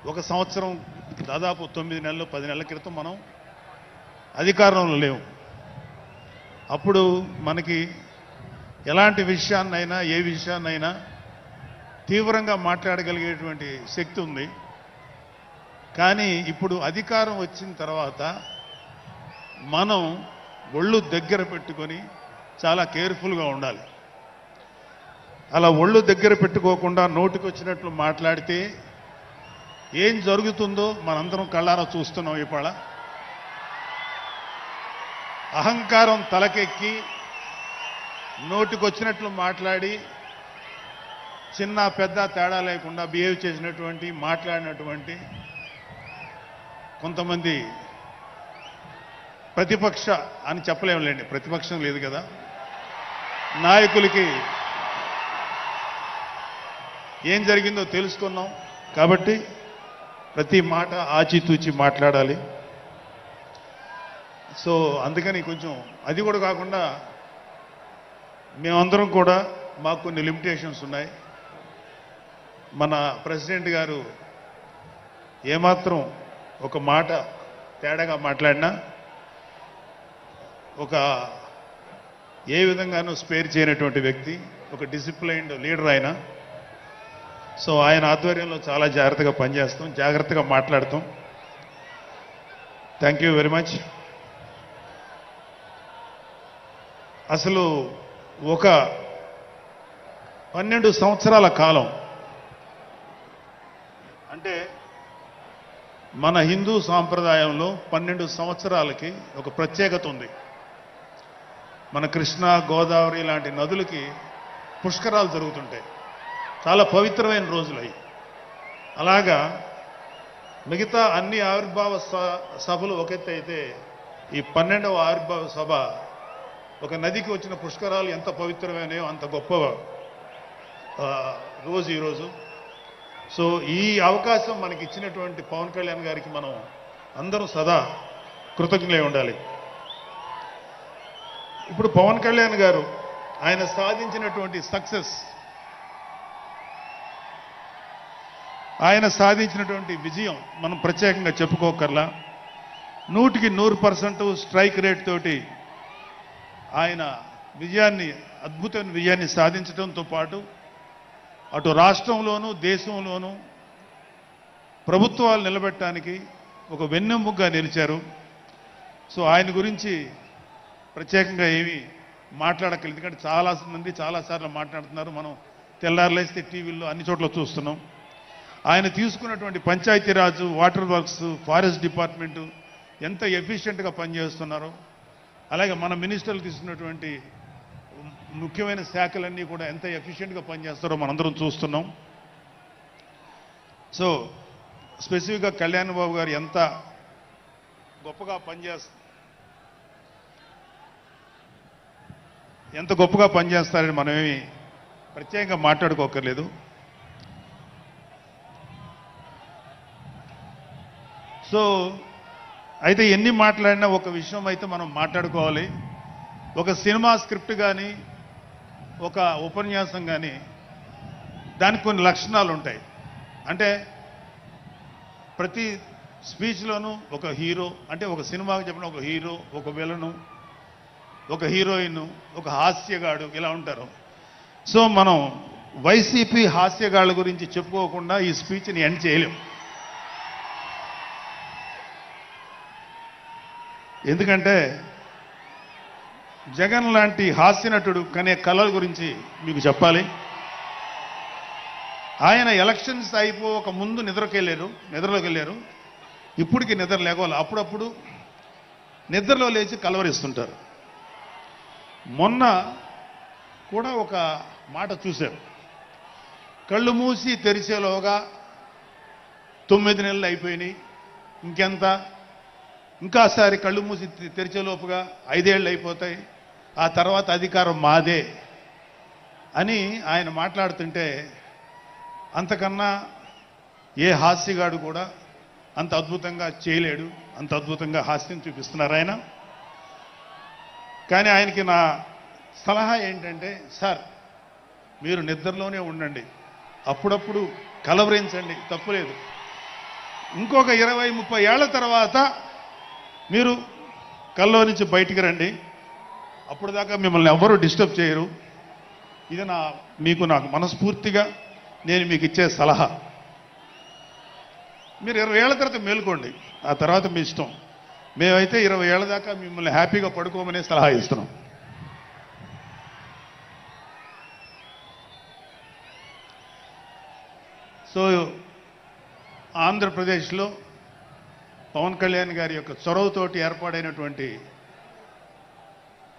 ఒక సంవత్సరం దాదాపు 9 నెలలు 10 నెలల క్రితం మనం అధికారంలో లేవు. అప్పుడు మనకి ఎలాంటి విషయాన్నైనా ఏ విషయాన్నైనా తీవ్రంగా మాట్లాడగలిగేటువంటి శక్తి ఉంది. కానీ ఇప్పుడు అధికారం వచ్చిన తర్వాత మనం ఒళ్ళు దగ్గర పెట్టుకొని చాలా కేర్ఫుల్గా ఉండాలి. అలా ఒళ్ళు దగ్గర పెట్టుకోకుండా నోటికి వచ్చినట్లు మాట్లాడితే ఏం జరుగుతుందో మనందరం కళ్ళారా చూస్తున్నాం. ఇవాళ అహంకారం తలకెక్కి నోటికొచ్చినట్లు మాట్లాడి చిన్న పెద్ద తేడా లేకుండా బిహేవ్ చేసినటువంటి మాట్లాడినటువంటి కొంతమంది ప్రతిపక్ష అని చెప్పలేములేండి, ప్రతిపక్షం లేదు కదా, నాయకులకి ఏం జరిగిందో తెలుసుకున్నాం. కాబట్టి ప్రతి మాట ఆచితూచి మాట్లాడాలి. సో అందుకని కొంచెం అది కూడా కాకుండా మేమందరం కూడా మాకు కొన్ని లిమిటేషన్స్ ఉన్నాయి. మన ప్రెసిడెంట్ గారు ఏమాత్రం ఒక మాట తేడాగా మాట్లాడినా ఒక ఏ విధంగానూ స్పేర్ చేయనటువంటి వ్యక్తి, ఒక డిసిప్లైన్డ్ లీడర్ ఆయన. సో ఆయన ఆధ్వర్యంలో చాలా జాగ్రత్తగా పనిచేస్తాం, జాగ్రత్తగా మాట్లాడతాం. Thank you very much. అసలు ఒక 12 సంవత్సరాల కాలం అంటే మన హిందూ సాంప్రదాయంలో 12 సంవత్సరాలకి ఒక ప్రత్యేకత ఉంది. మన కృష్ణా గోదావరి లాంటి నదులకి పుష్కరాలు జరుగుతుంటాయి. చాలా పవిత్రమైన రోజులు అవి. అలాగా మిగతా అన్ని ఆవిర్భావ సభలు ఒక ఎత్తు అయితే ఈ 12వ ఆవిర్భావ సభ ఒక నదికి వచ్చిన పుష్కరాలు ఎంత పవిత్రమైనయో అంత గొప్ప రోజు ఈరోజు. సో ఈ అవకాశం మనకి ఇచ్చినటువంటి పవన్ కళ్యాణ్ గారికి మనం అందరం సదా కృతజ్ఞులై ఉండాలి. ఇప్పుడు పవన్ కళ్యాణ్ గారు ఆయన సాధించినటువంటి సక్సెస్, ఆయన సాధించినటువంటి విజయం మనం ప్రత్యేకంగా చెప్పుకోకర్లా. 100కి 100% స్ట్రైక్ రేట్ తోటి ఆయన అద్భుతమైన విజయాన్ని సాధించడంతో పాటు అటు రాష్ట్రంలోనూ దేశంలోనూ ప్రభుత్వాలు నిలబెట్టడానికి ఒక వెన్నెముగ్గా నిలిచారు. సో ఆయన గురించి ప్రత్యేకంగా ఏమీ మాట్లాడగలదు, ఎందుకంటే చాలామంది చాలాసార్లు మాట్లాడుతున్నారు. మనం తెల్లారులేస్తే టీవీల్లో అన్ని చోట్ల చూస్తున్నాం. ఆయన తీసుకున్నటువంటి Panchayati Raj, water works, forest department ఎంత ఎఫిషియెంట్గా పనిచేస్తున్నారో, అలాగే మన మినిస్టర్లు తీసుకున్నటువంటి ముఖ్యమైన శాఖలన్నీ కూడా ఎంత ఎఫిషియెంట్గా పనిచేస్తారో మనందరం చూస్తున్నాం. సో స్పెసిఫిక్గా కళ్యాణ్ బాబు గారు ఎంత గొప్పగా పనిచేస్తారని మనమేమి ప్రత్యేకంగా మాట్లాడుకోకర్లేదు. సో అయితే ఎన్ని మాట్లాడినా ఒక విషయం అయితే మనం మాట్లాడుకోవాలి. ఒక సినిమా స్క్రిప్ట్ కానీ ఒక ఉపన్యాసం కానీ దానికి కొన్ని లక్షణాలు ఉంటాయి. అంటే ప్రతి స్పీచ్లోనూ ఒక హీరో, అంటే ఒక సినిమాకి చెప్పిన ఒక హీరో, ఒక విలను, ఒక హీరోయిన్, ఒక హాస్యగాడు ఇలా ఉంటారు. సో మనం వైసీపీ హాస్యగాళ్ళ గురించి చెప్పుకోకుండా ఈ స్పీచ్ని ఎండ్ చేయలేం. ఎందుకంటే జగన్ లాంటి హాస్యనటుడు కనే కళల గురించి మీకు చెప్పాలి. ఆయన ఎలక్షన్స్ అయిపోక ముందు నిద్రలోకి వెళ్ళారు. ఇప్పటికి నిద్ర లేవాలి. అప్పుడప్పుడు నిద్రలో లేచి కలవరిస్తుంటారు. మొన్న కూడా ఒక మాట చూశారు. కళ్ళు మూసి తెరిచేలోగా 9 నెలలు అయిపోయినాయి, ఇంకెంత, ఇంకాసారి కళ్ళు మూసి తెరిచేలోపుగా 5 ఏళ్ళు అయిపోతాయి, ఆ తర్వాత అధికారం మాదే అని ఆయన మాట్లాడుతుంటే అంతకన్నా ఏ హాస్యగాడు కూడా అంత అద్భుతంగా చేయలేడు. అంత అద్భుతంగా హాస్యం చూపిస్తున్నారు ఆయన. కానీ ఆయనకి నా సలహా ఏంటంటే, సార్ మీరు నిద్రలోనే ఉండండి, అప్పుడప్పుడు కలవరించండి, తప్పులేదు. ఇంకొక 20-30 ఏళ్ల తర్వాత మీరు కల్లో నుంచి బయటికి రండి. అప్పుడు దాకా మిమ్మల్ని ఎవరు డిస్టర్బ్ చేయరు. ఇది నాకు మనస్ఫూర్తిగా నేను మీకు ఇచ్చే సలహా. మీరు 20 ఏళ్ల తర్వాత మేలుకోండి, ఆ తర్వాత మీ ఇష్టం. మేమైతే 20 ఏళ్ల దాకా మిమ్మల్ని హ్యాపీగా పడుకోమనే సలహా ఇస్తున్నాం. సో ఆంధ్రప్రదేశ్లో పవన్ కళ్యాణ్ గారి యొక్క చొరవతోటి ఏర్పాడైనటువంటి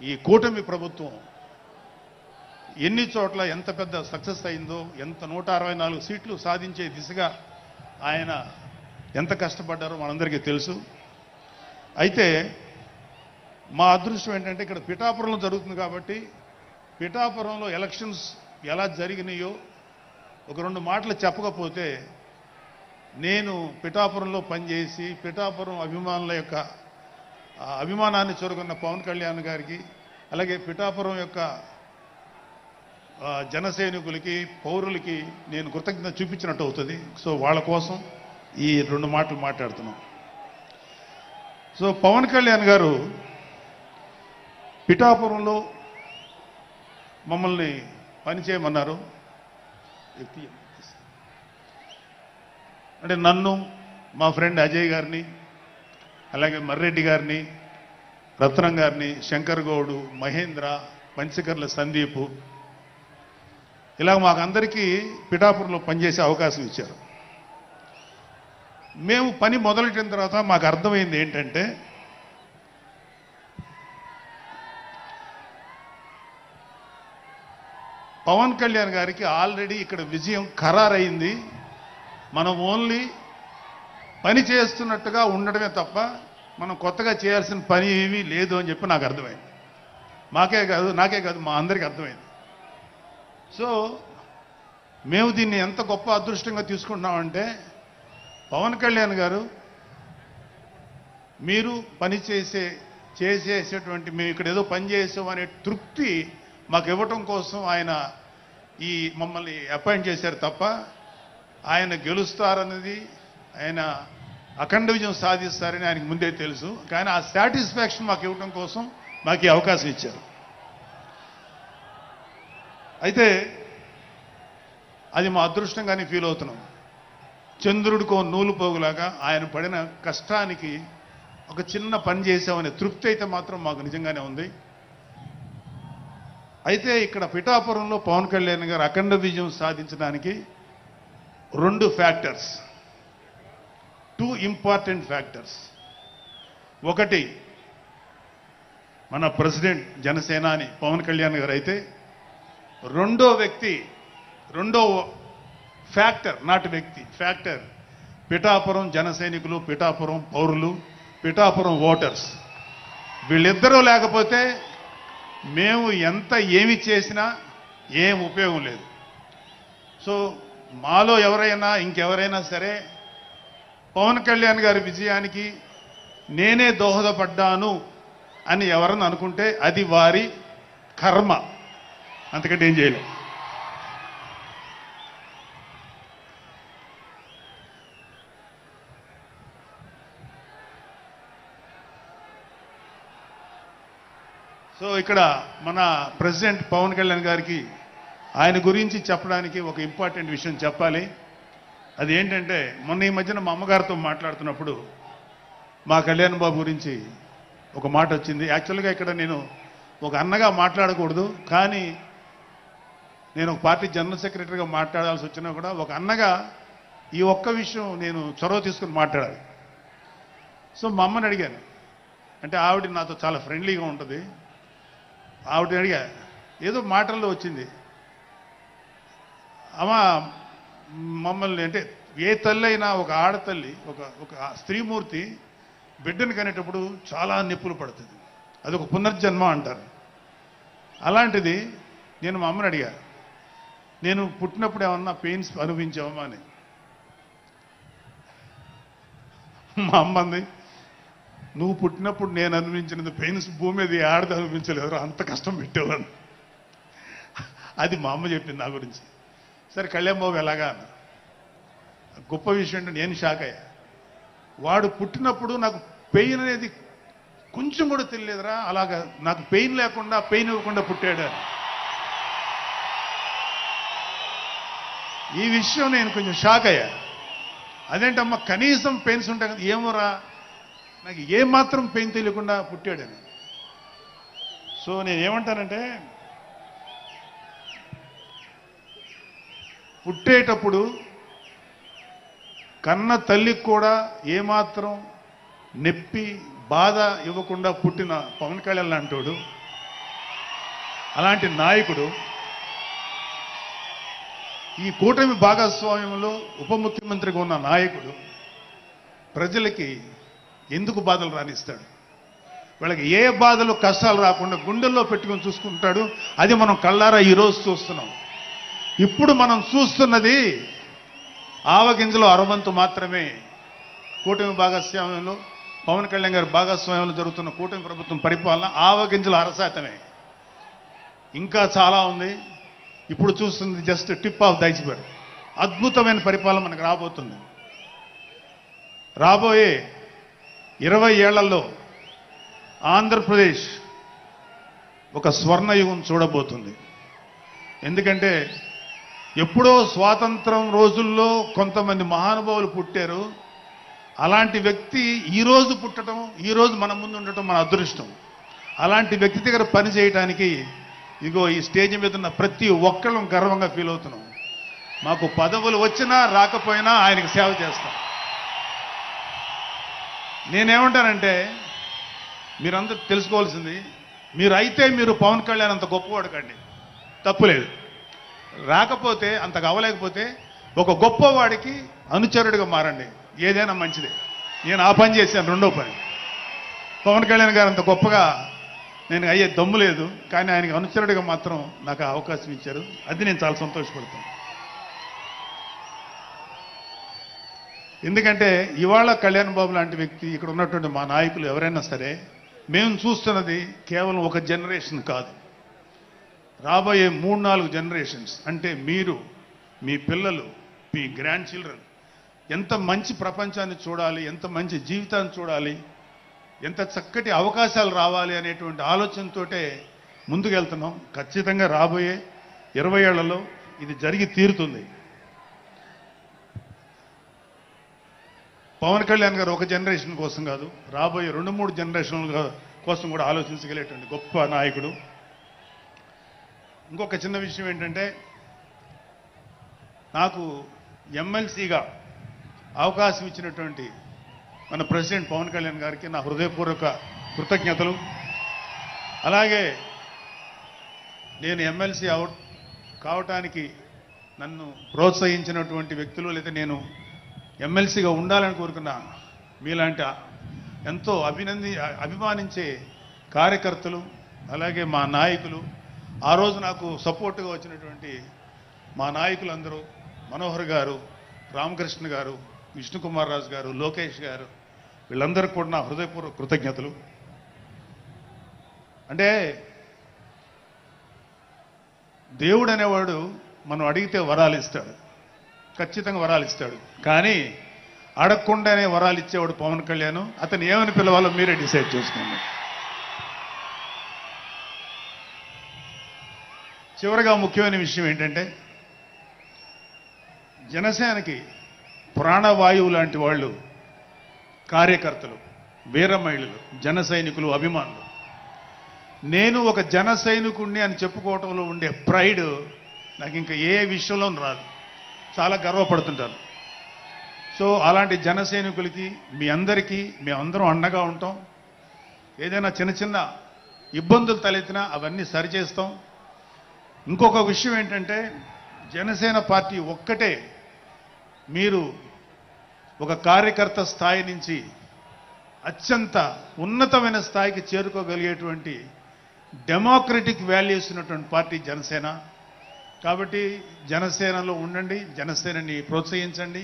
ఈ కూటమి ప్రభుత్వం ఎన్ని చోట్ల ఎంత పెద్ద సక్సెస్ అయిందో, ఎంత 164 సీట్లు సాధించే దిశగా ఆయన ఎంత కష్టపడ్డారో మనందరికీ తెలుసు. అయితే మా అదృష్టం ఏంటంటే ఇక్కడ పిఠాపురంలో జరుగుతుంది కాబట్టి పిఠాపురంలో ఎలక్షన్స్ ఎలా జరిగినాయో ఒక 2 మాటలు చెప్పకపోతే, నేను పిఠాపురంలో పనిచేసి పిఠాపురం అభిమానుల యొక్క అభిమానాన్ని చూరుకున్న పవన్ కళ్యాణ్ గారికి, అలాగే పిఠాపురం యొక్క జన సైనికులకి, పౌరులకి నేను కృతజ్ఞత చూపించినట్టు అవుతుంది. సో వాళ్ళ కోసం ఈ 2 మాటలు మాట్లాడుతున్నాం. సో పవన్ కళ్యాణ్ గారు పిఠాపురంలో మమ్మల్ని పనిచేయమన్నారు. అంటే నన్ను, మా ఫ్రెండ్ అజయ్ గారిని, అలాగే మర్రెడ్డి గారిని, రత్నం గారిని, శంకర్ గౌడు, మహేంద్ర, పంచకర్ల సందీప్, ఇలా మాకందరికీ పిఠాపురంలో పనిచేసే అవకాశం ఇచ్చారు. మేము పని మొదలెట్టిన తర్వాత మాకు అర్థమైంది ఏంటంటే, పవన్ కళ్యాణ్ గారికి ఆల్రెడీ ఇక్కడ విజయం ఖరారైంది. మనం ఓన్లీ పని చేస్తున్నట్టుగా ఉండడమే తప్ప మనం కొత్తగా చేయాల్సిన పని ఏమీ లేదు అని చెప్పి నాకు అర్థమైంది. నాకే కాదు మా అందరికీ అర్థమైంది. సో మేము దీన్ని ఎంత గొప్ప అదృష్టంగా తీసుకుంటున్నామంటే, పవన్ కళ్యాణ్ గారు మీరు పని చేసేటువంటి మేము ఇక్కడ ఏదో పని చేసాం అనే తృప్తి మాకు ఇవ్వటం కోసం ఆయన ఈ మమ్మల్ని అపాయింట్ చేశారు తప్ప ఆయన గెలుస్తారన్నది, ఆయన అఖండ విజయం సాధిస్తారని ఆయనకు ముందే తెలుసు. కానీ ఆ సాటిస్ఫాక్షన్ మాకు ఇవ్వటం కోసం మాకు ఈ అవకాశం ఇచ్చారు. అయితే అది మా అదృష్టంగానే ఫీల్ అవుతున్నాం. చంద్రుడికో నూలు పోగులాగా ఆయన పడిన కష్టానికి ఒక చిన్న పని చేసామనే తృప్తి అయితే మాత్రం మాకు నిజంగానే ఉంది. అయితే ఇక్కడ పిఠాపురంలో పవన్ కళ్యాణ్ గారు అఖండ విజయం సాధించడానికి 2 ఫ్యాక్టర్స్, 2 ఇంపార్టెంట్ ఫ్యాక్టర్స్. ఒకటి మన ప్రెసిడెంట్ జనసేనాని పవన్ కళ్యాణ్ గారు అయితే, రెండో ఫ్యాక్టర్, నాట్ వ్యక్తి, ఫ్యాక్టర్ పిఠాపురం జన సైనికులు, పిఠాపురం పౌరులు, పిఠాపురం ఓటర్స్. వీళ్ళిద్దరూ లేకపోతే మేము ఎంత ఏమి చేసినా ఏం ఉపయోగం లేదు. సో మాలో ఎవరైనా ఇంకెవరైనా సరే పవన్ కళ్యాణ్ గారి విజయానికి నేనే దోహదపడ్డాను అని ఎవరన్నా అనుకుంటే అది వారి కర్మ, అంతకంటే ఏం చేయలేం. సో ఇక్కడ మన ప్రెసిడెంట్ పవన్ కళ్యాణ్ గారికి ఆయన గురించి చెప్పడానికి ఒక ఇంపార్టెంట్ విషయం చెప్పాలి. అది ఏంటంటే, మొన్న ఈ మధ్యన మా అమ్మగారితో మాట్లాడుతున్నప్పుడు మా కళ్యాణ్ బాబు గురించి ఒక మాట వచ్చింది. యాక్చువల్గా ఇక్కడ నేను ఒక అన్నగా మాట్లాడకూడదు, కానీ నేను ఒక పార్టీ జనరల్ సెక్రటరీగా మాట్లాడాల్సి వచ్చినా కూడా ఒక అన్నగా ఈ ఒక్క విషయం నేను చొరవ తీసుకుని మాట్లాడాలి. సో మా అమ్మని అడిగాను. అంటే ఆవిడ నాతో చాలా ఫ్రెండ్లీగా ఉంటుంది. ఆవిడ అడిగా, ఏదో మాటల్లో వచ్చింది, అమ్మ మమ్మల్ని, అంటే ఏ తల్లి అయినా ఒక ఆడతల్లి, ఒక స్త్రీమూర్తి బిడ్డను కనేటప్పుడు చాలా నొప్పులు పడుతుంది, అదొక పునర్జన్మ అంటారు. అలాంటిది నేను మా అమ్మని అడిగా, నేను పుట్టినప్పుడు ఏమన్నా పెయిన్స్ అనుభవించావమ్మా అని. మా అమ్మ అంది, నువ్వు పుట్టినప్పుడు నేను అనుభవించినది పెయిన్స్ భూమి మీద ఆడది అనుభవించలేదు, అంత కష్టం పెట్టేవాళ్ళు. అది మా అమ్మ చెప్పింది నా గురించి. సరే కళ్యాణ్ బాబు ఎలాగా అన్న. గొప్ప విషయం అంటే నేను షాక్ అయ్యా. వాడు పుట్టినప్పుడు నాకు పెయిన్ అనేది కొంచెం కూడా తెలియదురా, అలాగా నాకు పెయిన్ లేకుండా పెయిన్ ఇవ్వకుండా పుట్టాడు. ఈ విషయం నేను కొంచెం షాక్ అయ్యా. అదేంటమ్మా కనీసం పెయిన్స్ ఉంటాయి కదా, ఏమోరా నాకు ఏమాత్రం పెయిన్ తెలియకుండా పుట్టాడని. సో నేనేమంటానంటే పుట్టేటప్పుడు కన్న తల్లికి కూడా ఏమాత్రం నొప్పి బాధ ఇవ్వకుండా పుట్టిన పవన్ కళ్యాణ్ లాంటోడు, అలాంటి నాయకుడు ఈ కూటమి భాగస్వామ్యంలో ఉప ముఖ్యమంత్రిగా ఉన్న నాయకుడు ప్రజలకి ఎందుకు బాధలు రానిస్తాడు? వాళ్ళకి ఏ బాధలు కష్టాలు రాకుండా గుండెల్లో పెట్టుకొని చూసుకుంటాడు. అది మనం కళ్ళారా ఈరోజు చూస్తున్నాం. ఇప్పుడు మనం చూస్తున్నది ఆవగింజలో అరవంతు మాత్రమే. కూటమి భాగస్వామ్యంలో పవన్ కళ్యాణ్ గారి భాగస్వామ్యంలో జరుగుతున్న కూటమి ప్రభుత్వం పరిపాలన ఆవగింజల అరశాతమే. ఇంకా చాలా ఉంది. ఇప్పుడు చూస్తుంది just tip of the iceberg. అద్భుతమైన పరిపాలన మనకు రాబోతుంది. రాబోయే 20 ఏళ్లలో ఆంధ్రప్రదేశ్ ఒక స్వర్ణయుగం చూడబోతుంది. ఎందుకంటే ఎప్పుడో స్వాతంత్రం రోజుల్లో కొంతమంది మహానుభావులు పుట్టారు. అలాంటి వ్యక్తి ఈరోజు పుట్టడం, ఈరోజు మన ముందు ఉండటం మన అదృష్టం. అలాంటి వ్యక్తి దగ్గర పని చేయడానికి ఇగో ఈ స్టేజ్ మీద ఉన్న ప్రతి ఒక్కళ్ళం గర్వంగా ఫీల్ అవుతున్నాం. మాకు పదవులు వచ్చినా రాకపోయినా ఆయనకి సేవ చేస్తాం. నేనేమంటానంటే మీరందరూ తెలుసుకోవాల్సింది, మీరు పవన్ కళ్యాణ్ అంత గొప్పవాడు కండి, తప్పులేదు. రాకపోతే అంతగా అవ్వలేకపోతే ఒక గొప్పవాడికి అనుచరుడిగా మారండి, ఏదైనా మంచిదే. నేను ఆ పని చేశాను. రెండో పని, పవన్ కళ్యాణ్ గారు అంత గొప్పగా నేను అయ్యే దమ్ము లేదు, కానీ ఆయనకి అనుచరుడిగా మాత్రం నాకు అవకాశం ఇచ్చారు. అది నేను చాలా సంతోషపడతాను. ఎందుకంటే ఇవాళ కళ్యాణ్ బాబు లాంటి వ్యక్తి, ఇక్కడ ఉన్నటువంటి మా నాయకులు ఎవరైనా సరే, మేము చూస్తున్నది కేవలం ఒక జనరేషన్ కాదు, రాబోయే 3-4 జనరేషన్స్. అంటే మీరు, మీ పిల్లలు, మీ గ్రాండ్ చిల్డ్రన్ ఎంత మంచి ప్రపంచాన్ని చూడాలి, ఎంత మంచి జీవితాన్ని చూడాలి, ఎంత చక్కటి అవకాశాలు రావాలి అనేటువంటి ఆలోచనతోటే ముందుకెళ్తున్నాం. ఖచ్చితంగా రాబోయే 20 ఏళ్లలో ఇది జరిగి తీరుతుంది. పవన్ కళ్యాణ్ గారు ఒక జనరేషన్ కోసం కాదు, రాబోయే 2-3 జనరేషన్ల కోసం కూడా ఆలోచించగలిగేటువంటి గొప్ప నాయకుడు. ఇంకొక చిన్న విషయం ఏంటంటే, నాకు ఎమ్మెల్సీగా అవకాశం ఇచ్చినటువంటి మన ప్రెసిడెంట్ పవన్ కళ్యాణ్ గారికి నా హృదయపూర్వక కృతజ్ఞతలు. అలాగే నేను ఎమ్మెల్సీ కావటానికి నన్ను ప్రోత్సహించినటువంటి వ్యక్తులు, లేదా నేను ఎమ్మెల్సీగా ఉండాలని కోరుకున్న మీలాంటి ఎంతో అభిమానించే కార్యకర్తలు, అలాగే మా నాయకులు, ఆ రోజు నాకు సపోర్టుగా వచ్చినటువంటి మా నాయకులందరూ, మనోహర్ గారు, రామకృష్ణ గారు, విష్ణుకుమార్ రాజు గారు, లోకేష్ గారు, వీళ్ళందరికీ కూడా నా హృదయపూర్వక కృతజ్ఞతలు. అంటే దేవుడు అనేవాడు మనం అడిగితే వరాలు ఇస్తాడు, ఖచ్చితంగా వరాలు ఇస్తాడు. కానీ అడగకుండానే వరాలు ఇచ్చేవాడు పవన్ కళ్యాణ్. అతను ఏమని పిలవాలో మీరే డిసైడ్ చేసుకోండి. చివరగా ముఖ్యమైన విషయం ఏంటంటే, జనసేనకి ప్రాణవాయువు లాంటి వాళ్ళు కార్యకర్తలు, వీర మహిళలు, జన సైనికులు, అభిమానులు. నేను ఒక జన సైనికుడిని అని చెప్పుకోవటంలో ఉండే ప్రైడ్ నాకు ఇంకా ఏ విషయంలో రాదు. చాలా గర్వపడుతుంటాను. సో అలాంటి జన సైనికులకి, మీ అందరికీ మేమందరం అండగా ఉంటాం. ఏదైనా చిన్న చిన్న ఇబ్బందులు తలెత్తినా అవన్నీ సరిచేస్తాం. ఇంకొక విషయం ఏంటంటే, జనసేన పార్టీ ఒక్కటే మీరు ఒక కార్యకర్త స్థాయి నుంచి అత్యంత ఉన్నతమైన స్థాయికి చేరుకోగలిగేటువంటి డెమోక్రటిక్ వాల్యూస్ ఉన్నటువంటి పార్టీ జనసేన. కాబట్టి జనసేనలో ఉండండి, జనసేనని ప్రోత్సహించండి.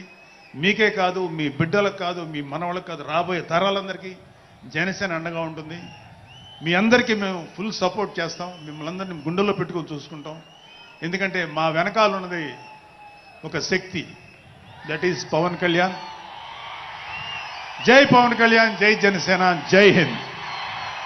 మీకే కాదు, మీ బిడ్డలకు కాదు, మీ మనవళ్ళకు కాదు, రాబోయే తరాలందరికీ జనసేన అండగా ఉంటుంది. మీ అందరికీ మేము ఫుల్ సపోర్ట్ చేస్తాం. మిమ్మల్ని అందరినీ గుండెల్లో పెట్టుకొని చూసుకుంటాం. ఎందుకంటే మా వెనకాల ఉన్నది ఒక శక్తి, దట్ ఈజ్ పవన్ కళ్యాణ్. జై పవన్ కళ్యాణ్, జై జనసేన, జై హింద్.